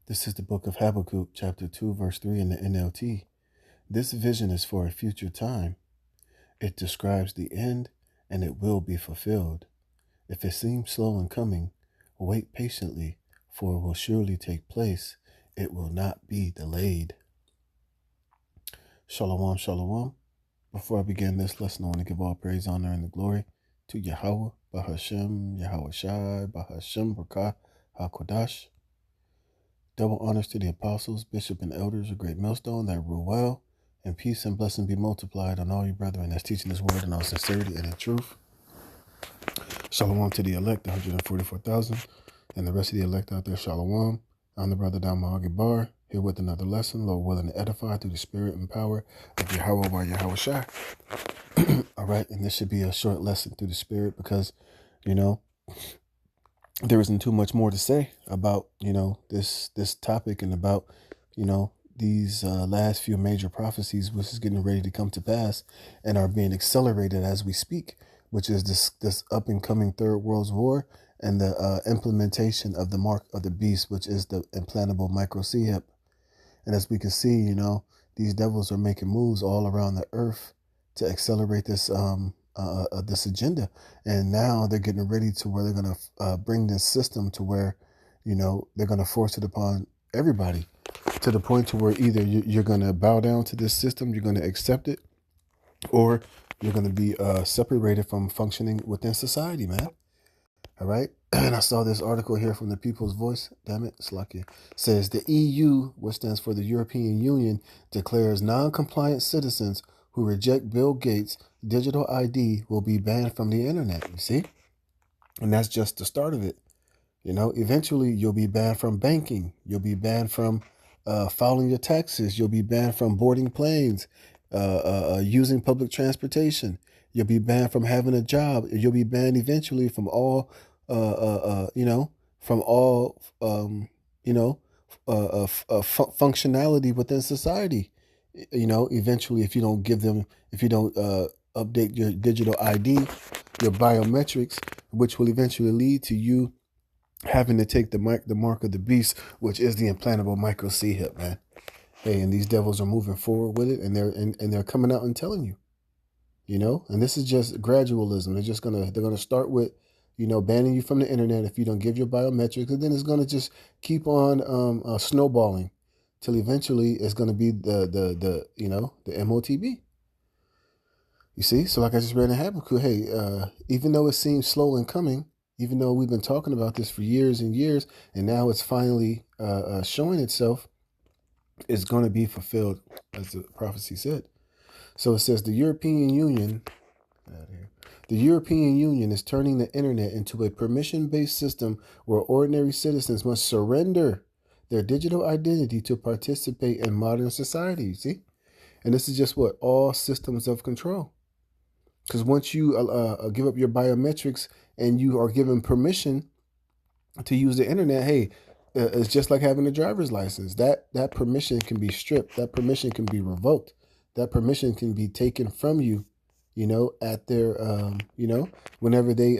This is the book of Habakkuk, chapter 2, verse 3 in the NLT. This vision is for a future time. It describes the end, and it will be fulfilled. If it seems slow in coming, wait patiently, for it will surely take place. It will not be delayed. Shalom, shalom. Before I begin this lesson, I want to give all praise, honor, and the glory to Yahweh, Bahashem, Yahweh Shai, Bahashem, Barakah, HaKodash. Double honors to the apostles, bishop, and elders, a great millstone that rule well, and peace and blessing be multiplied on all you brethren that's teaching this word in all sincerity and in truth. Shalom to the elect, the 144,000, and the rest of the elect out there, shalom. I'm the brother Damahagi Bar, here with another lesson, Lord willing to edify through the spirit and power of Yahweh by Yahweh Shai. All right, and this should be a short lesson through the spirit because, there isn't too much more to say about, this topic and about, these last few major prophecies, which is getting ready to come to pass and are being accelerated as we speak, which is this up and coming third world war and the implementation of the mark of the beast, which is the implantable microchip. And as we can see, these devils are making moves all around the earth to accelerate this this agenda, and now they're getting ready to where they're going to bring this system to where, they're going to force it upon everybody to the point to where either you're going to bow down to this system, you're going to accept it, or you're going to be separated from functioning within society, man. All right. And I saw this article here from the People's Voice. Damn it, Slakia. Says the EU, which stands for the European Union, declares non-compliant citizens who reject Bill Gates' digital ID will be banned from the internet. You see? And that's just the start of it. Eventually you'll be banned from banking. You'll be banned from filing your taxes. You'll be banned from boarding planes, using public transportation. You'll be banned from having a job. You'll be banned eventually from all, functionality within society. Eventually, if you don't update your digital ID, your biometrics, which will eventually lead to you having to take the mark of the beast, which is the implantable microchip, man. Hey, and these devils are moving forward with it, and they're coming out and telling you. And this is just gradualism. They're gonna start with, banning you from the internet if you don't give your biometrics, and then it's gonna just keep on snowballing till eventually it's gonna be the O.T.B. You see, so like I just read in Habakkuk, hey, even though it seems slow in coming, even though we've been talking about this for years and years, and now it's finally showing itself, it's going to be fulfilled, as the prophecy said. So it says the European Union is turning the internet into a permission-based system where ordinary citizens must surrender their digital identity to participate in modern society, you see? And this is just what? All systems of control. Because once you give up your biometrics and you are given permission to use the internet, hey, it's just like having a driver's license. That permission can be stripped. That permission can be revoked. That permission can be taken from you, at their, whenever they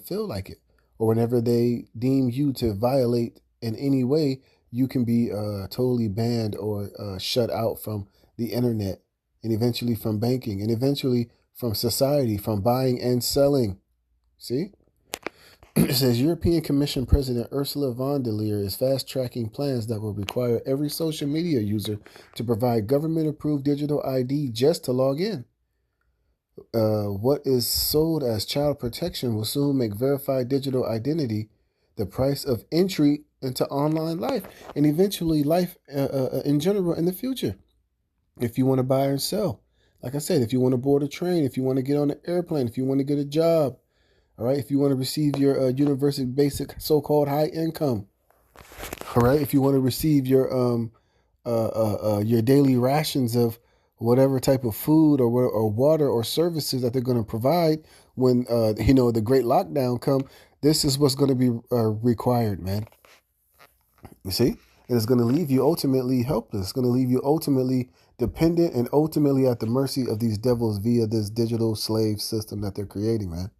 feel like it, or whenever they deem you to violate in any way, you can be totally banned or shut out from the internet, and eventually from banking, and eventually from society, from buying and selling. See? It says European Commission President Ursula von der Leyen is fast-tracking plans that will require every social media user to provide government-approved digital ID just to log in. What is sold as child protection will soon make verified digital identity the price of entry into online life, and eventually life in general in the future. If you want to buy and sell, like I said, if you want to board a train, if you want to get on an airplane, if you want to get a job, all right, if you want to receive your universal basic so-called high income, all right, if you want to receive your daily rations of whatever type of food or water or services that they're going to provide when the great lockdown come, this is what's going to be required, man. You see? And it's going to leave you ultimately helpless. It's going to leave you ultimately dependent and ultimately at the mercy of these devils via this digital slave system that they're creating, man.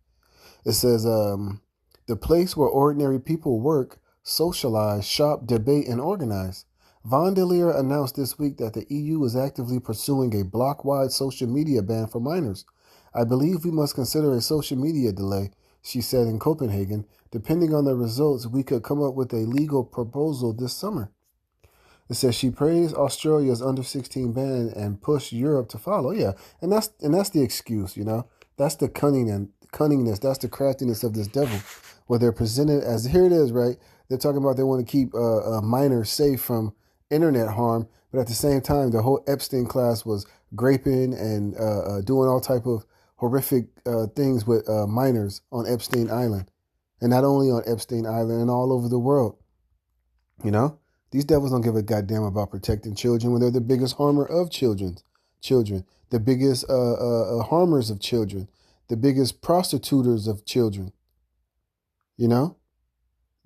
It says the place where ordinary people work socialize, shop, debate, and organize. Von der Leer announced this week that the EU is actively pursuing a bloc-wide social media ban for minors. I believe we must consider a social media delay, she said in Copenhagen. Depending on the results, we could come up with a legal proposal this summer. It says she praised Australia's under 16 ban and pushed Europe to follow. Yeah, and that's the excuse, you know. That's the cunningness, that's the craftiness of this devil. Where they're presented as, here it is, right? They're talking about they want to keep minors safe from internet harm, but at the same time, the whole Epstein class was graping and doing all type of horrific things with minors on Epstein Island, and not only on Epstein Island and all over the world. You know, these devils don't give a goddamn about protecting children when they're the biggest harmer of children, the biggest harmers of children, the biggest prostituters of children. You know,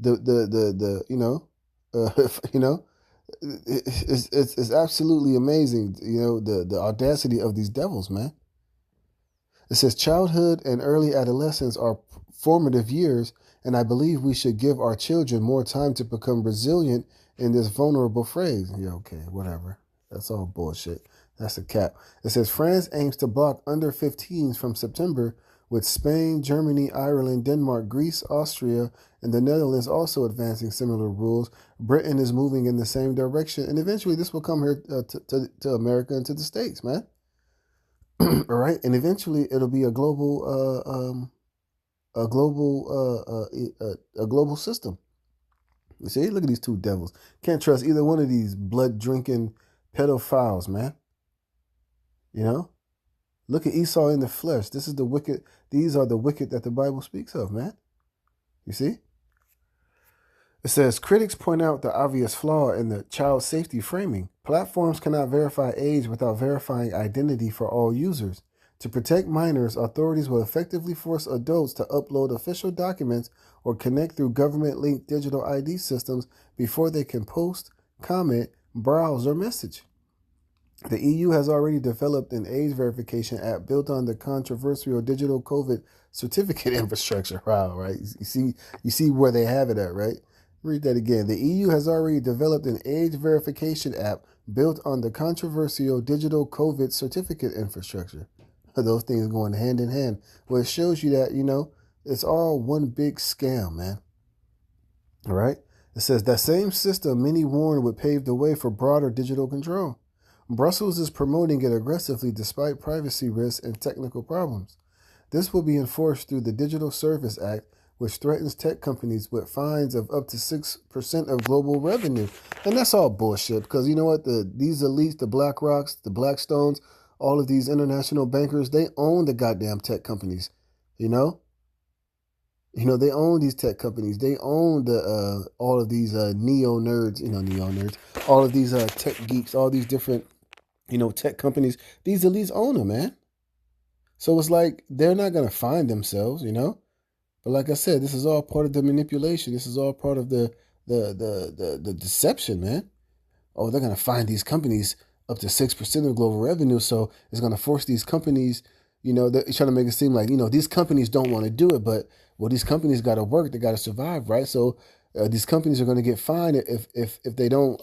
the you know, you know, it's absolutely amazing. You know, the audacity of these devils, man. It says childhood and early adolescence are formative years, and I believe we should give our children more time to become resilient in this vulnerable phase. Yeah, okay, whatever. That's all bullshit. That's a cap. It says France aims to block under 15s from September, with Spain, Germany, Ireland, Denmark, Greece, Austria, and the Netherlands also advancing similar rules. Britain is moving in the same direction, and eventually this will come here to America and to the States, man. All right, and eventually it'll be a global system. You see, look at these two devils. Can't trust either one of these blood drinking pedophiles, man. You know, look at Esau in the flesh. This is the wicked. These are the wicked that the Bible speaks of, man. You see. It says critics point out the obvious flaw in the child safety framing. Platforms cannot verify age without verifying identity for all users. To protect minors, authorities will effectively force adults to upload official documents or connect through government-linked digital ID systems before they can post, comment, browse, or message. The EU has already developed an age verification app built on the controversial digital COVID certificate infrastructure. Wow, right? You see where they have it at, right? Read that again. The EU has already developed an age verification app built on the controversial digital COVID certificate infrastructure. Those things going hand in hand. Well, it shows you that, you know, it's all one big scam, man. All right? It says that same system many warned would pave the way for broader digital control. Brussels is promoting it aggressively despite privacy risks and technical problems. This will be enforced through the Digital Service Act, which threatens tech companies with fines of up to 6% of global revenue. And that's all bullshit, because you know what? These elites, the BlackRocks, the Blackstones, all of these international bankers, they own the goddamn tech companies, you know? You know, they own these tech companies. They own the all of these neo-nerds, all of these tech geeks, all these different, you know, tech companies. These elites own them, man. So it's like they're not going to find themselves, you know? But like I said, this is all part of the manipulation. This is all part of the deception, man. Oh, they're going to find these companies up to 6% of global revenue. So it's going to force these companies, you know, they're trying to make it seem like, you know, these companies don't want to do it. But, well, these companies got to work. They got to survive, right? So these companies are going to get fined if they don't,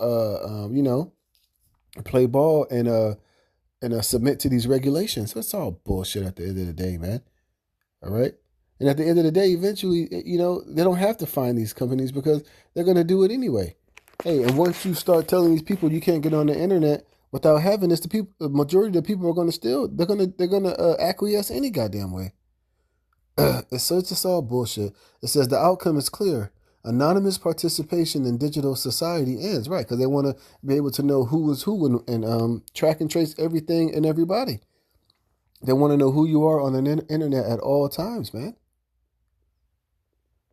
you know, play ball and submit to these regulations. So it's all bullshit at the end of the day, man. All right. And at the end of the day, eventually, you know, they don't have to find these companies because they're going to do it anyway. Hey, and once you start telling these people you can't get on the internet without having this, the majority of the people are going to still, they're going to acquiesce any goddamn way. So it's just all bullshit. It says the outcome is clear. Anonymous participation in digital society ends, right? Because they want to be able to know who is who and track and trace everything and everybody. They want to know who you are on the internet at all times, man.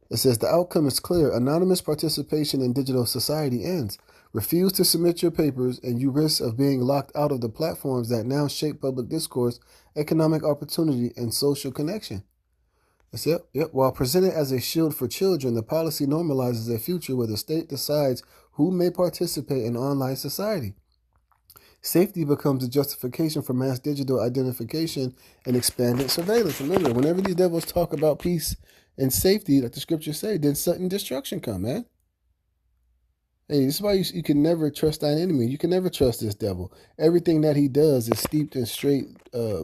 It says the outcome is clear. Anonymous participation in digital society ends. Refuse to submit your papers and you risk of being locked out of the platforms that now shape public discourse, economic opportunity, and social connection. Yep. While presented as a shield for children, the policy normalizes a future where the state decides who may participate in online society. Safety becomes a justification for mass digital identification and expanded surveillance. Remember, whenever these devils talk about peace and safety, like the scriptures say, then sudden destruction come, man. Hey, this is why you can never trust thine enemy. You can never trust this devil. Everything that he does is steeped in straight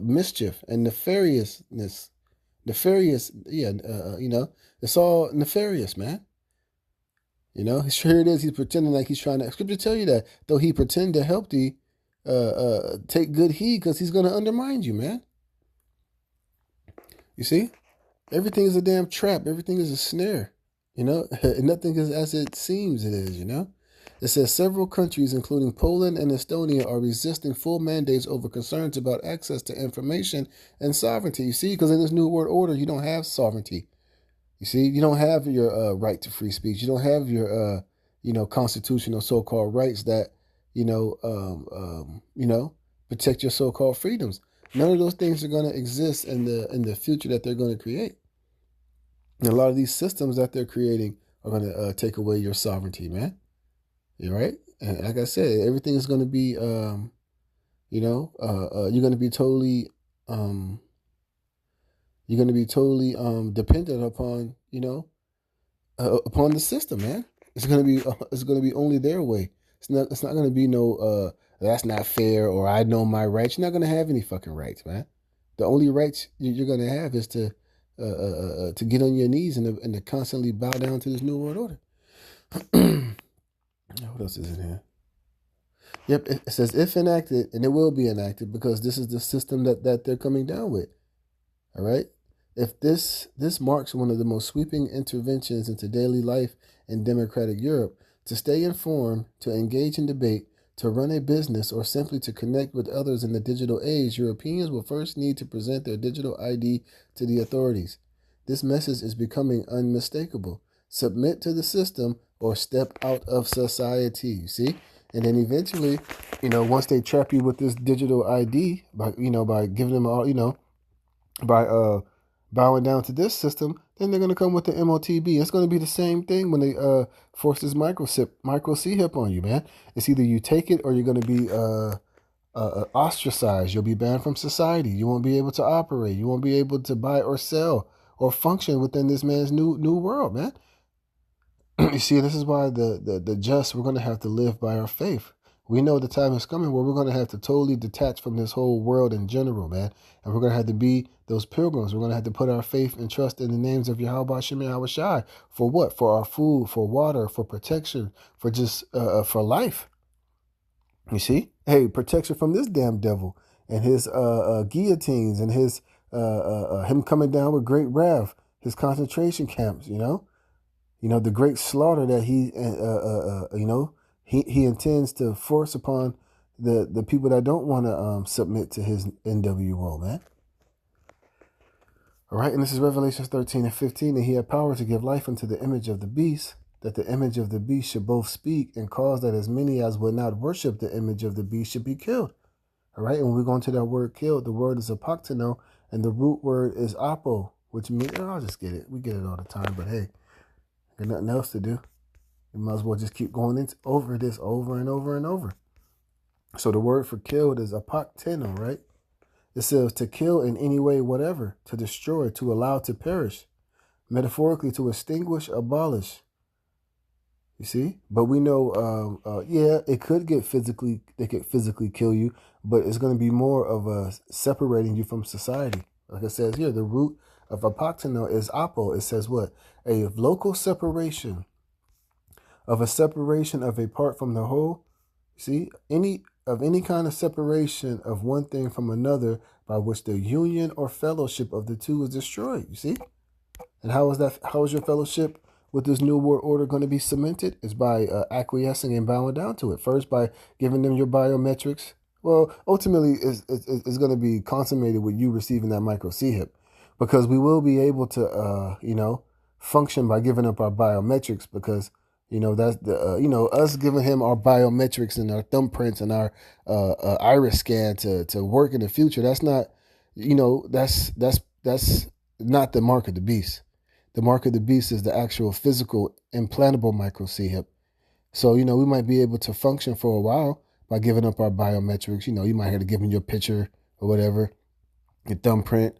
mischief and nefariousness. Nefarious, yeah, it's all nefarious, man. Here it is. He's pretending like he's trying to. Scripture tell you that though he pretend to help thee, take good heed because he's going to undermine you, man. You see, everything is a damn trap. Everything is a snare. Nothing is as it seems it is. It says several countries, including Poland and Estonia, are resisting full mandates over concerns about access to information and sovereignty. You see, because in this new world order, you don't have sovereignty. You see, you don't have your right to free speech. You don't have your, constitutional so-called rights that, protect your so-called freedoms. None of those things are going to exist in the future that they're going to create. And a lot of these systems that they're creating are going to take away your sovereignty, man. You're right. And like I said, everything is going to be, you're going to be totally, dependent upon, upon the system, man. It's gonna be only their way. It's not gonna be no that's not fair or I know my rights. You're not gonna have any fucking rights, man. The only rights you're gonna have is to get on your knees and to constantly bow down to this new world order. What else is in here? Yep, it says if enacted, and it will be enacted because this is the system that they're coming down with. All right. If this marks one of the most sweeping interventions into daily life in democratic Europe, to stay informed, to engage in debate, to run a business, or simply to connect with others in the digital age, Europeans will first need to present their digital ID to the authorities. This message is becoming unmistakable. Submit to the system or step out of society. You see? And then eventually, once they trap you with this digital ID by giving them all, by bowing down to this system, then they're going to come with the O.T.B. It's going to be the same thing when they force this micro C hip on you, man. It's either you take it or you're going to be ostracized. You'll be banned from society. You won't be able to operate. You won't be able to buy or sell or function within this man's new world, man. You see, this is why the just, we're going to have to live by our faith. We know the time is coming where we're going to have to totally detach from this whole world in general, man. And we're going to have to be those pilgrims. We're going to have to put our faith and trust in the names of Yahweh Shem Yahweh Shai. For what? For our food, for water, for protection, for just for life. You see? Hey, protection from this damn devil and his guillotines and his him coming down with great wrath, his concentration camps, the great slaughter that he intends to force upon the people that don't want to submit to his NWO, man. All right, and this is Revelation 13 and 15, and he had power to give life unto the image of the beast, that the image of the beast should both speak and cause that as many as would not worship the image of the beast should be killed. All right, and when we go into that word killed, the word is apoktano, and the root word is apo, which means, I'll just get it. We get it all the time, but hey, got nothing else to do. You might as well just keep going over this over and over and over. So the word for killed is apokteno, right? It says to kill in any way, whatever, to destroy, to allow to perish, metaphorically to extinguish, abolish. You see? But we know, they could physically kill you, but it's going to be more of a separating you from society. Like it says here, the root of apokteno is apo. It says what? A local separation of a part from the whole. See, any kind of separation of one thing from another by which the union or fellowship of the two is destroyed. You see? And how is your fellowship with this new world order going to be cemented? Is by acquiescing and bowing down to it. First, by giving them your biometrics. Well, ultimately, it's going to be consummated with you receiving that micro C-hip, because we will be able to, function by giving up our biometrics, because that's the us giving him our biometrics and our thumbprints and our iris scan to work in the future. That's not, that's not the mark of the beast. The mark of the beast is the actual physical implantable micro C-hip. So we might be able to function for a while by giving up our biometrics. You might have to give him your picture or whatever, your thumbprint,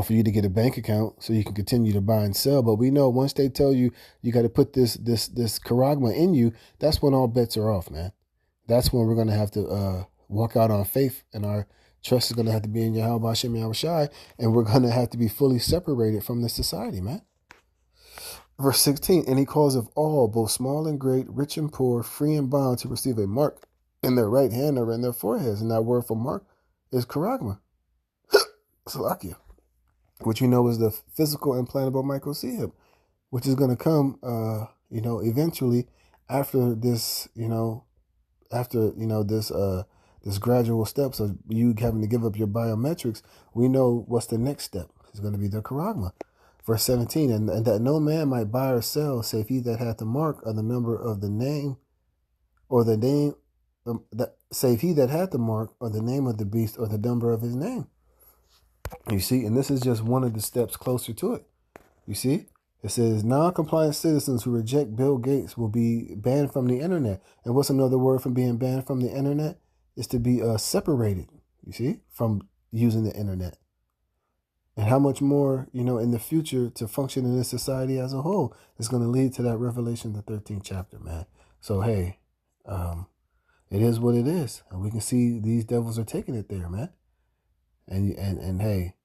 for you to get a bank account so you can continue to buy and sell. But we know once they tell you you got to put this charagma in you, that's when all bets are off, man. That's when we're gonna have to walk out on faith, and our trust is gonna have to be in Yahweh Hashem Yahweh Shai, and we're gonna have to be fully separated from this society, man. Verse 16, and he calls of all, both small and great, rich and poor, free and bond, to receive a mark in their right hand or in their foreheads. And that word for mark is charagma, Salakia, which is the physical implantable microchip, which is going to come, eventually after this, this gradual steps of you having to give up your biometrics. We know what's the next step. It's going to be the charagma. Verse 17, and that no man might buy or sell, save he that hath the mark or the number of the name, or the name, save he that hath the mark or the name of the beast or the number of his name. You see, and this is just one of the steps closer to it. You see, it says non-compliant citizens who reject Bill Gates will be banned from the internet. And what's another word from being banned from the internet? Is to be separated, you see, from using the internet. And how much more, in the future to function in this society as a whole is going to lead to that Revelation, the 13th chapter, man. So, hey, it is what it is. And we can see these devils are taking it there, man. And hey,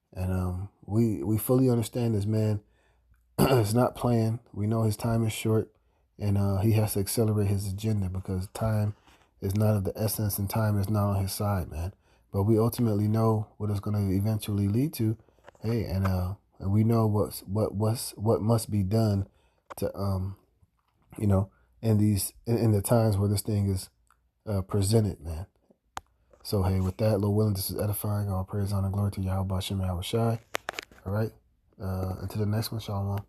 we fully understand this, man. It's not planned. We know his time is short, and he has to accelerate his agenda because time is not of the essence and time is not on his side, man. But we ultimately know what it's going to eventually lead to. Hey, and we know what must be done to in the times where this thing is presented, man. So hey, with that, Lord willing, this is edifying. All praise, honor, glory to Yahweh Shem Yahweh Shai. All right. Until the next one, Shalom.